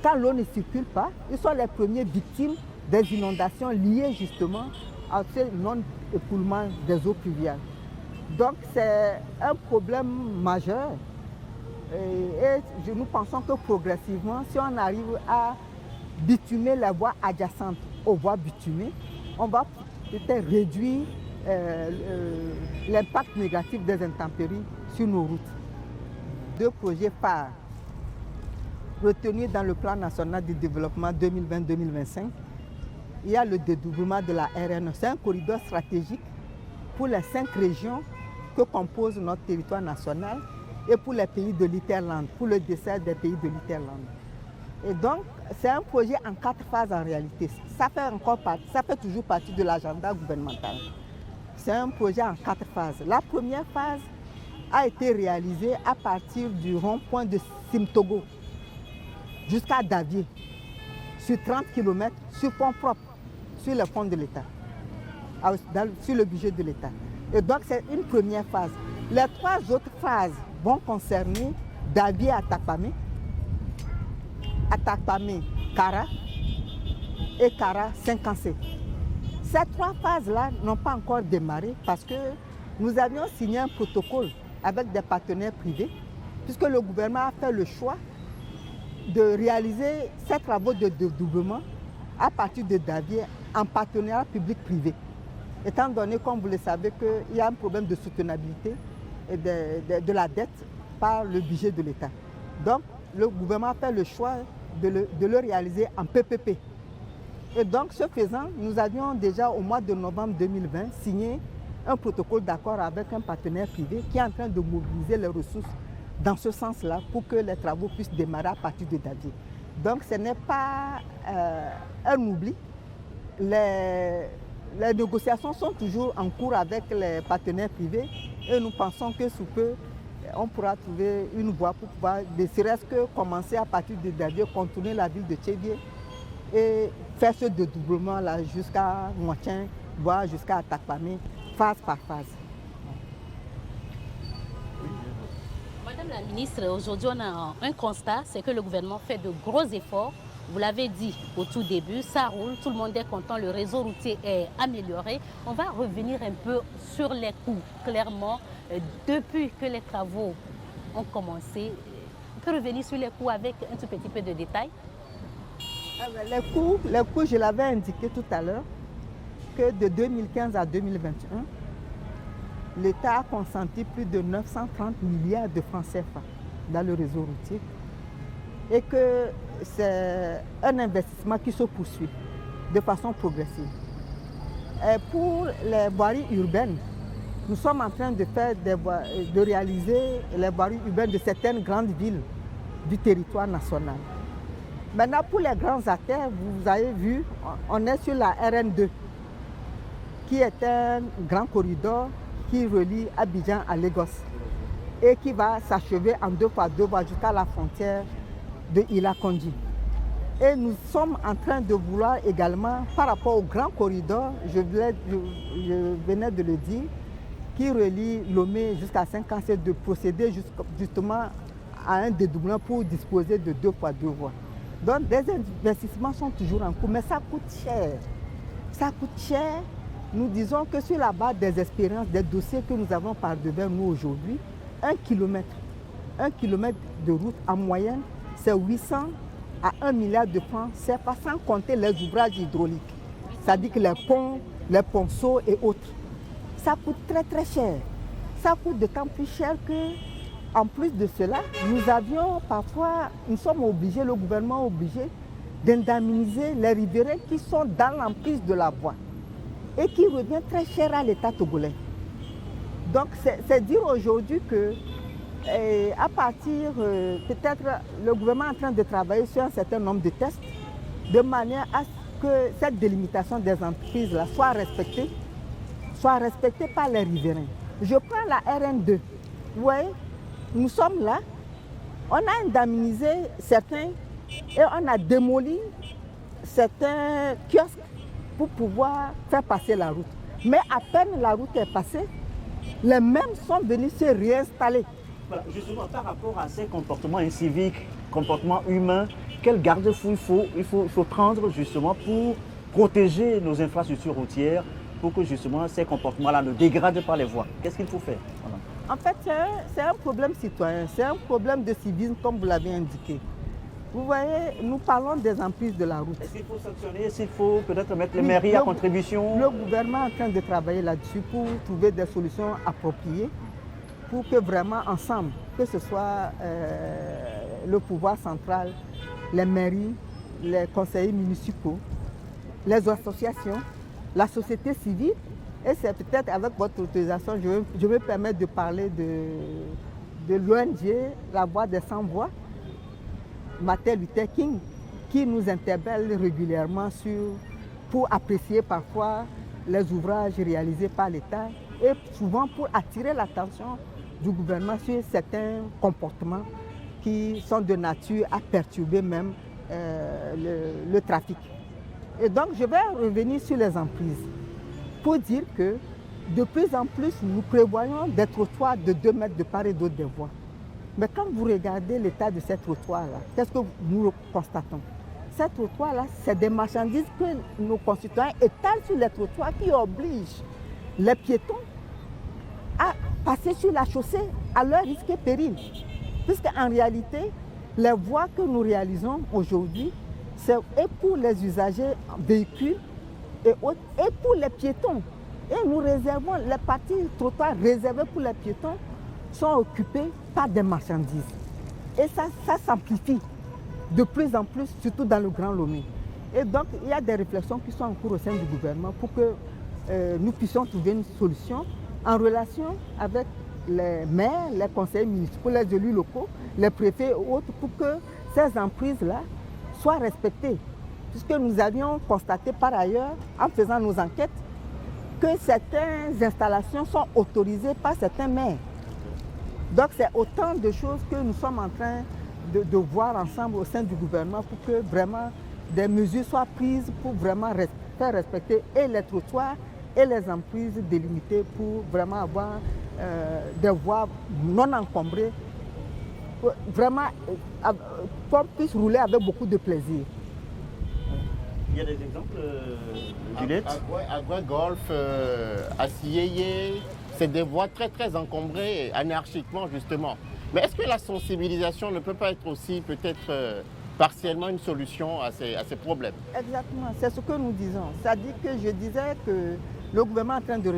Speaker 2: Quand l'eau ne circule pas, ils sont les premières victimes des inondations liées justement à ce non-écoulement des eaux pluviales. Donc c'est un problème majeur et nous pensons que progressivement, si on arrive à bitumer les voies adjacentes aux voies bitumées, on va peut-être réduire l'impact négatif des intempéries sur nos routes. 2 projets phares retenus dans le plan national de développement 2020-2025. Il y a le dédoublement de la RN. C'est un corridor stratégique pour les 5 régions que compose notre territoire national et pour les pays de l'Interland, pour le dessert des pays de l'Interland. Et donc, c'est un projet en 4 phases en réalité. Ça fait toujours partie de l'agenda gouvernemental. C'est un projet en 4 phases. La première phase a été réalisée à partir du rond-point de Simtogo jusqu'à Davier, sur 30 km, sur fonds propres, sur le fonds de l'État, sur le budget de l'État. Et donc c'est une première phase. Les 3 autres phases vont concerner Davier à Takpamé, Kara et Kara Saint-Cancé. Ces 3 phases-là n'ont pas encore démarré parce que nous avions signé un protocole avec des partenaires privés, puisque le gouvernement a fait le choix de réaliser ces travaux de dédoublement à partir de Davier en partenariat public-privé. Étant donné, comme vous le savez, qu'il y a un problème de soutenabilité et de la dette par le budget de l'État. Donc, le gouvernement a fait le choix de le réaliser en PPP. Et donc, ce faisant, nous avions déjà au mois de novembre 2020 signé un protocole d'accord avec un partenaire privé qui est en train de mobiliser les ressources dans ce sens-là pour que les travaux puissent démarrer à partir de Davier. Donc ce n'est pas un oubli. Les négociations sont toujours en cours avec les partenaires privés et nous pensons que sous peu, on pourra trouver une voie pour pouvoir, ne serait-ce que commencer à partir de Davier, contourner la ville de Tchévier et faire ce dédoublement-là jusqu'à Moitien, voire jusqu'à Takpamé, phase par phase.
Speaker 3: Madame la ministre, aujourd'hui on a un constat, c'est que le gouvernement fait de gros efforts. Vous l'avez dit au tout début, ça roule, tout le monde est content, le réseau routier est amélioré. On va revenir un peu sur les coûts. Clairement, depuis que les travaux ont commencé, on peut revenir sur les coûts avec un tout petit peu de détails.
Speaker 2: Les coûts, je l'avais indiqué tout à l'heure, que de 2015 à 2021, l'État a consenti plus de 930 milliards de francs CFA dans le réseau routier et que c'est un investissement qui se poursuit de façon progressive. Et pour les voiries urbaines, nous sommes en train de réaliser les voiries urbaines de certaines grandes villes du territoire national. Maintenant, pour les grands artères, vous avez vu, on est sur la RN2, qui est un grand corridor qui relie Abidjan à Lagos et qui va s'achever en 2x2 voies jusqu'à la frontière de Ila-Kondji. Et nous sommes en train de vouloir également, par rapport au grand corridor, je venais de le dire, qui relie Lomé jusqu'à Saint-Cancé, de procéder justement à un dédoublement pour disposer de 2x2 voies. Donc des investissements sont toujours en cours, mais ça coûte cher. Ça coûte cher. Nous disons que sur la base des expériences, des dossiers que nous avons par devant nous aujourd'hui, 1 kilomètre de route en moyenne, c'est 800 à 1 milliard de francs, c'est pas sans compter les ouvrages hydrauliques. C'est-à-dire que les ponceaux et autres. Ça coûte très très cher. Ça coûte d'autant plus cher que, en plus de cela, nous sommes obligés, le gouvernement est obligé d'indemniser les riverains qui sont dans l'emprise de la voie et qui revient très cher à l'État togolais. Donc c'est dire aujourd'hui que Et à partir, peut-être, le gouvernement est en train de travailler sur un certain nombre de tests, de manière à ce que cette délimitation des entreprises-là soit respectée par les riverains. Je prends la RN2. Vous voyez, nous sommes là, on a indemnisé certains et on a démoli certains kiosques pour pouvoir faire passer la route. Mais à peine la route est passée, les mêmes sont venus se réinstaller.
Speaker 1: Voilà, justement, par rapport à ces comportements inciviques, comportements humains, quel garde-fou il faut prendre justement pour protéger nos infrastructures routières, pour que justement ces comportements-là ne dégradent pas les voies? Qu'est-ce qu'il faut faire? Voilà.
Speaker 2: En fait, c'est un problème citoyen, c'est un problème de civisme comme vous l'avez indiqué. Vous voyez, nous parlons des emprises de la route.
Speaker 1: Est-ce qu'il faut sanctionner? Est-ce qu'il faut peut-être mettre les mairies à contribution?
Speaker 2: Le gouvernement est en train de travailler là-dessus pour trouver des solutions appropriées pour que vraiment ensemble, que ce soit le pouvoir central, les mairies, les conseillers municipaux, les associations, la société civile, et c'est peut-être avec votre autorisation, je me permets de parler de l'ONG, la Voix des Sans-Voix, Martin Luther King, qui nous interpelle régulièrement pour apprécier parfois les ouvrages réalisés par l'État et souvent pour attirer l'attention du gouvernement sur certains comportements qui sont de nature à perturber même le trafic. Et donc je vais revenir sur les emprises pour dire que de plus en plus nous prévoyons des trottoirs de 2 mètres de part et d'autre des voies. Mais quand vous regardez l'état de ces trottoirs-là, qu'est-ce que nous constatons? Ces trottoirs-là, c'est des marchandises que nos concitoyens étalent sur les trottoirs qui obligent les piétons à passer sur la chaussée à leur risque et péril. Puisqu'en réalité, les voies que nous réalisons aujourd'hui, c'est et pour les usagers véhicules et autres, et pour les piétons. Et nous réservons les parties trottoirs réservées pour les piétons sont occupées par des marchandises. Et ça s'amplifie de plus en plus, surtout dans le Grand Lomé. Et donc, il y a des réflexions qui sont en cours au sein du gouvernement pour que nous puissions trouver une solution en relation avec les maires, les conseillers municipaux, les élus locaux, les préfets et autres, pour que ces emprises-là soient respectées. Puisque nous avions constaté par ailleurs, en faisant nos enquêtes, que certaines installations sont autorisées par certains maires. Donc c'est autant de choses que nous sommes en train de voir ensemble au sein du gouvernement pour que vraiment des mesures soient prises pour vraiment faire respecter et les trottoirs et les emprises délimitées pour vraiment avoir des voies non encombrées, pour vraiment qu'on puisse rouler avec beaucoup de plaisir.
Speaker 1: Il y a des exemples, Juliette?
Speaker 4: À Golf, à Sieyé, c'est des voies très très encombrées, anarchiquement justement. Mais est-ce que la sensibilisation ne peut pas être aussi peut-être partiellement une solution à ces problèmes?
Speaker 2: Exactement, c'est ce que nous disons. C'est-à-dire que je disais que le gouvernement est en train de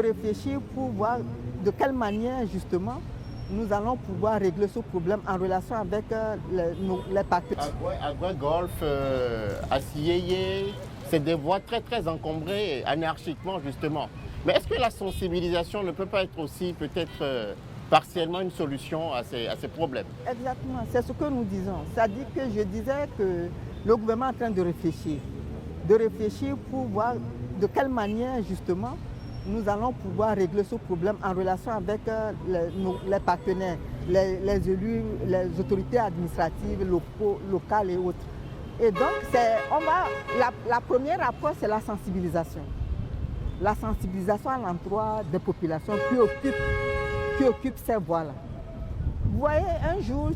Speaker 2: réfléchir pour voir de quelle manière justement nous allons pouvoir régler ce problème en relation avec les partenaires.
Speaker 4: À Golf, à Sieyé, c'est des voies très très encombrées, anarchiquement justement. Mais est-ce que la sensibilisation ne peut pas être aussi peut-être partiellement une solution à ces problèmes?
Speaker 2: Exactement, c'est ce que nous disons. C'est-à-dire que je disais que le gouvernement est en train de réfléchir pour voir de quelle manière justement nous allons pouvoir régler ce problème en relation avec les partenaires, les élus, les autorités administratives, locales et autres. Et donc, la première approche, c'est la sensibilisation. La sensibilisation à l'endroit des populations qui occupent ces voies-là. Vous voyez, un jour,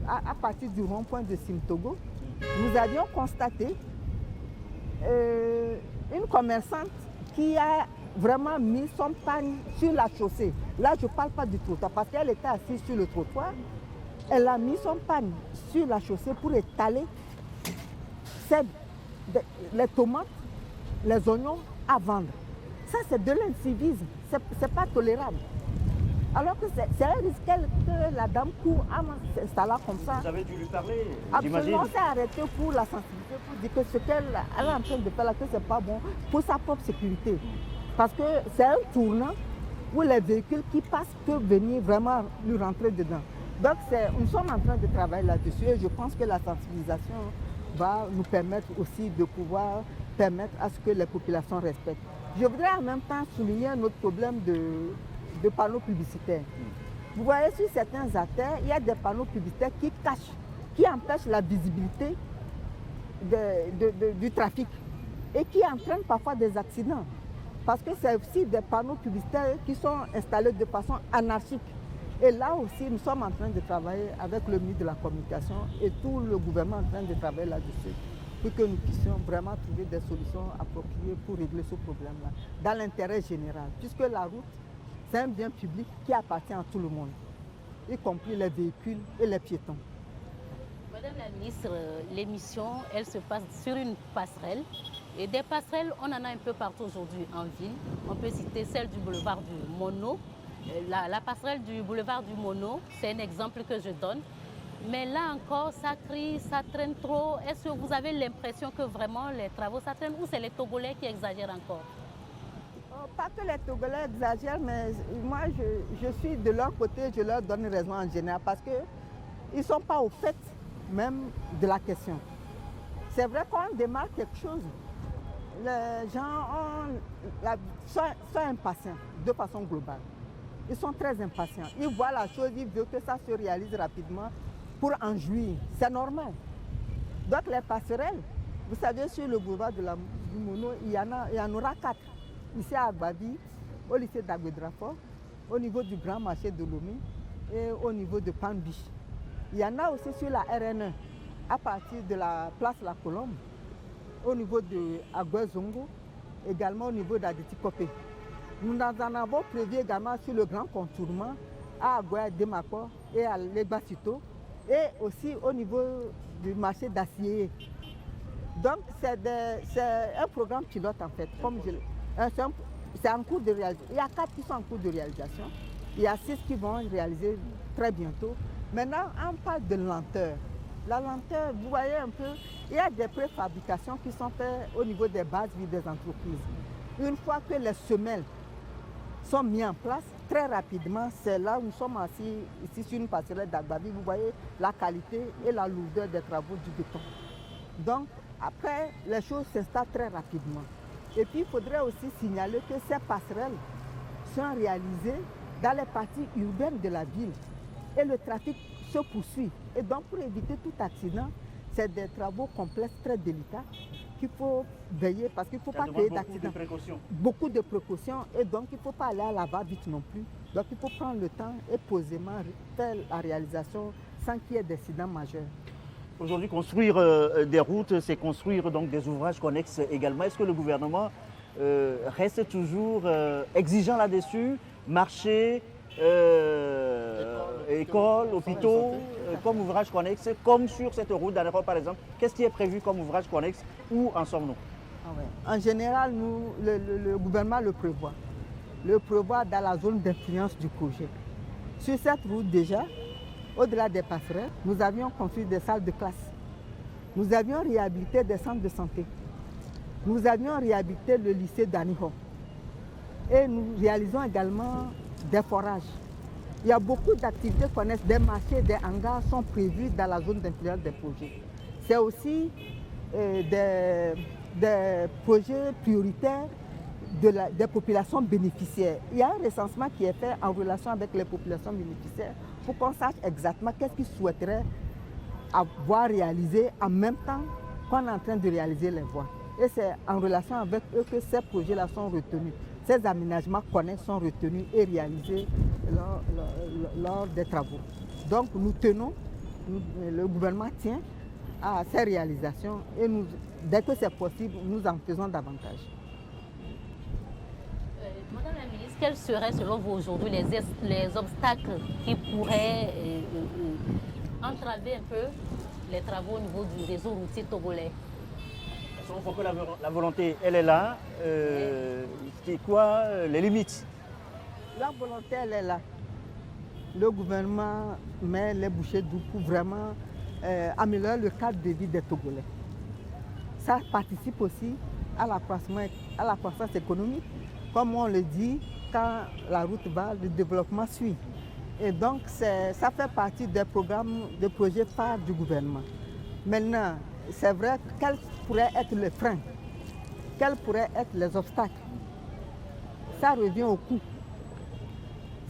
Speaker 2: à partir du rond-point de Simtogo, nous avions constaté une commerçante qui a vraiment mis son panne sur la chaussée. Là, je ne parle pas du trottoir parce qu'elle était assise sur le trottoir. Elle a mis son panne sur la chaussée pour étaler les tomates, les oignons à vendre. Ça, c'est de l'incivisme. Ce n'est pas tolérable. Alors que c'est un risque que la dame court en s'installant comme ça.
Speaker 1: Vous avez dû lui parler,
Speaker 2: absolument, on s'est arrêté pour la sensibiliser, pour dire que ce qu'elle est en train de faire là, que ce n'est pas bon pour sa propre sécurité. Parce que c'est un tournant où les véhicules qui passent peuvent venir vraiment lui rentrer dedans. Donc nous sommes en train de travailler là-dessus et je pense que la sensibilisation va nous permettre aussi de pouvoir permettre à ce que les populations respectent. Je voudrais en même temps souligner un autre problème de panneaux publicitaires. Vous voyez, sur certains artères, il y a des panneaux publicitaires qui cachent, qui empêchent la visibilité du trafic et qui entraînent parfois des accidents. Parce que c'est aussi des panneaux publicitaires qui sont installés de façon anarchique. Et là aussi, nous sommes en train de travailler avec le ministre de la Communication et tout le gouvernement en train de travailler là-dessus pour que nous puissions vraiment trouver des solutions appropriées pour régler ce problème-là, dans l'intérêt général, puisque la route, c'est un bien public qui appartient à tout le monde, y compris les véhicules et les piétons.
Speaker 3: Madame la ministre, l'émission, elle se passe sur une passerelle. Et des passerelles, on en a un peu partout aujourd'hui en ville. On peut citer celle du boulevard du Mono. La passerelle du boulevard du Mono, c'est un exemple que je donne. Mais là encore, ça crie, ça traîne trop. Est-ce que vous avez l'impression que vraiment les travaux, ça traîne ou c'est les Togolais qui exagèrent encore?
Speaker 2: Pas que les Togolais exagèrent, mais moi, je suis de leur côté, je leur donne raison en général parce qu'ils ne sont pas au fait même de la question. C'est vrai qu'on démarre quelque chose. Les gens sont impatients de façon globale. Ils sont très impatients. Ils voient la chose, ils veulent que ça se réalise rapidement pour en jouir. C'est normal. Donc les passerelles, vous savez, sur le boulevard du Mono, il y en aura 4. Ici à Agbabi, au lycée d'Agbedrafort, au niveau du grand marché de Lomé et au niveau de Panbiche. Il y en a aussi sur la RN1, à partir de la place La Colombe, au niveau de Agouezongo, également au niveau d'Aditi-Kopé. Nous en avons prévu également sur le grand contournement à Agoué-Demako et à Legbasito et aussi au niveau du marché d'Assié. Donc c'est un programme pilote en fait. C'est en cours de réalisation. Il y a 4 qui sont en cours de réalisation. Il y a 6 qui vont réaliser très bientôt. Maintenant, on parle de lenteur. La lenteur, vous voyez un peu, il y a des préfabrications qui sont faites au niveau des bases des entreprises. Une fois que les semelles sont mises en place, très rapidement, c'est là où nous sommes assis, ici sur une passerelle d'Agbabi, vous voyez la qualité et la lourdeur des travaux du béton. Donc, après, les choses s'installent très rapidement. Et puis, il faudrait aussi signaler que ces passerelles sont réalisées dans les parties urbaines de la ville. Et le trafic se poursuit. Et donc, pour éviter tout accident, c'est des travaux complexes très délicats qu'il faut veiller parce qu'il ne faut pas créer d'accidents. Beaucoup de précautions. Et donc, il ne faut pas aller à la va-vite non plus. Donc, il faut prendre le temps et posément faire la réalisation sans qu'il y ait d'incidents majeurs.
Speaker 1: Aujourd'hui, construire des routes, c'est construire donc des ouvrages connexes également. Est-ce que le gouvernement reste toujours exigeant là-dessus? Marché, écoles, hôpitaux, comme ouvrage connexe, comme sur cette route d'Anero par exemple. Qu'est-ce qui est prévu comme ouvrage connexe? Où en sommes-nous?
Speaker 2: En général, le gouvernement le prévoit. Le prévoit dans la zone d'influence du projet. Sur cette route déjà, au-delà des passerelles, nous avions construit des salles de classe. Nous avions réhabilité des centres de santé. Nous avions réhabilité le lycée d'Aniho. Et nous réalisons également des forages. Il y a beaucoup d'activités connexes, des marchés, des hangars sont prévus dans la zone d'influence des projets. C'est aussi des projets prioritaires des populations bénéficiaires. Il y a un recensement qui est fait en relation avec les populations bénéficiaires pour qu'on sache exactement qu'est-ce qu'ils souhaiteraient avoir réalisé en même temps qu'on est en train de réaliser les voies. Et c'est en relation avec eux que ces projets-là sont retenus. Ces aménagements connexes sont retenus et réalisés lors des travaux. Donc nous tenons, le gouvernement tient à ces réalisations et dès que c'est possible, nous en faisons davantage.
Speaker 3: Madame la ministre, quels seraient selon vous aujourd'hui les obstacles qui pourraient entraver un peu les travaux au niveau du réseau routier togolais?
Speaker 1: On voit que la volonté, elle est là. C'est quoi les limites?
Speaker 2: La volonté, elle est là. Le gouvernement met les bouchées doubles pour vraiment améliorer le cadre de vie des Togolais. Ça participe aussi à la croissance économique. Comme on le dit, quand la route va, le développement suit. Et donc, ça fait partie des programmes, des projets phares du gouvernement. Maintenant, c'est vrai, quels pourraient être les freins? Quels pourraient être les obstacles? Ça revient au coût.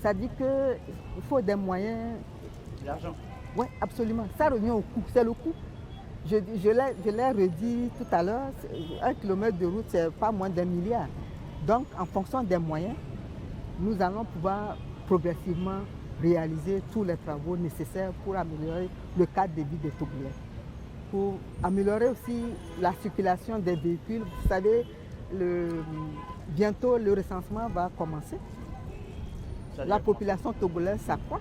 Speaker 2: Ça dit qu'il faut des moyens.
Speaker 1: L'argent.
Speaker 2: Oui, absolument. Ça revient au coût. C'est le coût. Je l'ai redit tout à l'heure, 1 kilomètre de route, c'est pas moins d'1 milliard. Donc, en fonction des moyens, nous allons pouvoir progressivement réaliser tous les travaux nécessaires pour améliorer le cadre de vie des Togolais. Pour améliorer aussi la circulation des véhicules. Vous savez, bientôt le recensement va commencer. La population togolaise s'accroît.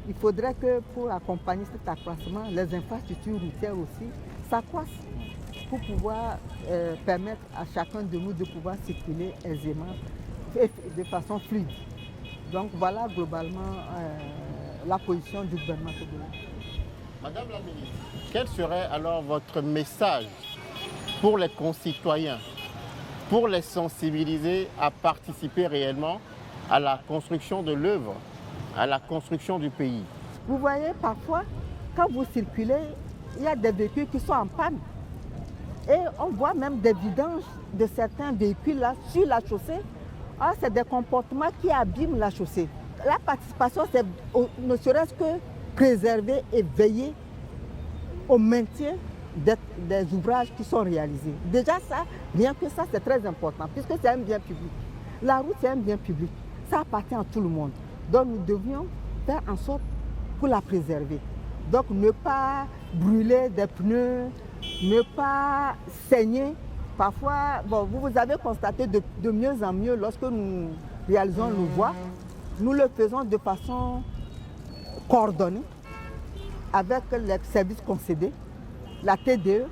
Speaker 2: Il faudrait que pour accompagner cet accroissement, les infrastructures routières aussi s'accroissent pour pouvoir permettre à chacun de nous de pouvoir circuler aisément et de façon fluide. Donc voilà globalement la position du gouvernement togolais.
Speaker 4: Madame la ministre, quel serait alors votre message pour les concitoyens, pour les sensibiliser à participer réellement à la construction de l'œuvre, à la construction du pays?
Speaker 2: Vous voyez, parfois, quand vous circulez, il y a des véhicules qui sont en panne. Et on voit même des vidanges de certains véhicules là, sur la chaussée. Ah, c'est des comportements qui abîment la chaussée. La participation, c'est ne serait-ce que préserver et veiller au maintien des ouvrages qui sont réalisés. Déjà ça, rien que ça, c'est très important, puisque c'est un bien public. La route, c'est un bien public. Ça appartient à tout le monde. Donc nous devions faire en sorte pour la préserver. Donc ne pas brûler des pneus, ne pas saigner. Parfois, bon, vous avez constaté de mieux en mieux lorsque nous réalisons nos voies, nous le faisons de façon coordonnée avec les services concédés, la TDE,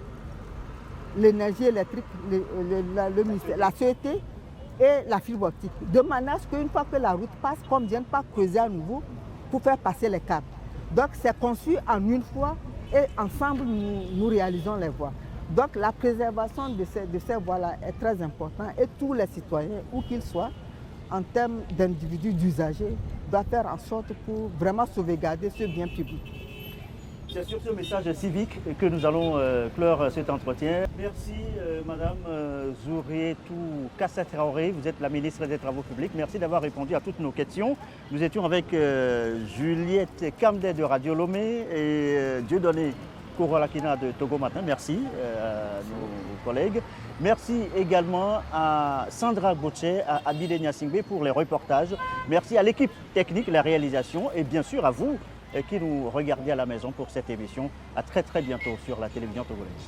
Speaker 2: l'énergie électrique, le ministère, la CET et la fibre optique. De manière à ce qu'une fois que la route passe, qu'on ne vienne pas creuser à nouveau pour faire passer les câbles. Donc c'est conçu en une fois et ensemble nous réalisons les voies. Donc la préservation de ces voies-là est très importante et tous les citoyens, où qu'ils soient, en termes d'individus, d'usagers, doivent faire en sorte pour vraiment sauvegarder ce bien public.
Speaker 1: C'est sur ce message civique que nous allons clore cet entretien. Merci Madame Zourietou Kassa Traoré, vous êtes la ministre des Travaux publics. Merci d'avoir répondu à toutes nos questions. Nous étions avec Juliette Kamdé de Radio Lomé et Dieudonné Korolakina de Togo Matin. Merci à nos collègues. Merci également à Sandra Botché, à Abidé Niasingbe pour les reportages. Merci à l'équipe technique, la réalisation et bien sûr à vous qui nous regardez à la maison pour cette émission. À très bientôt sur la télévision togolaise.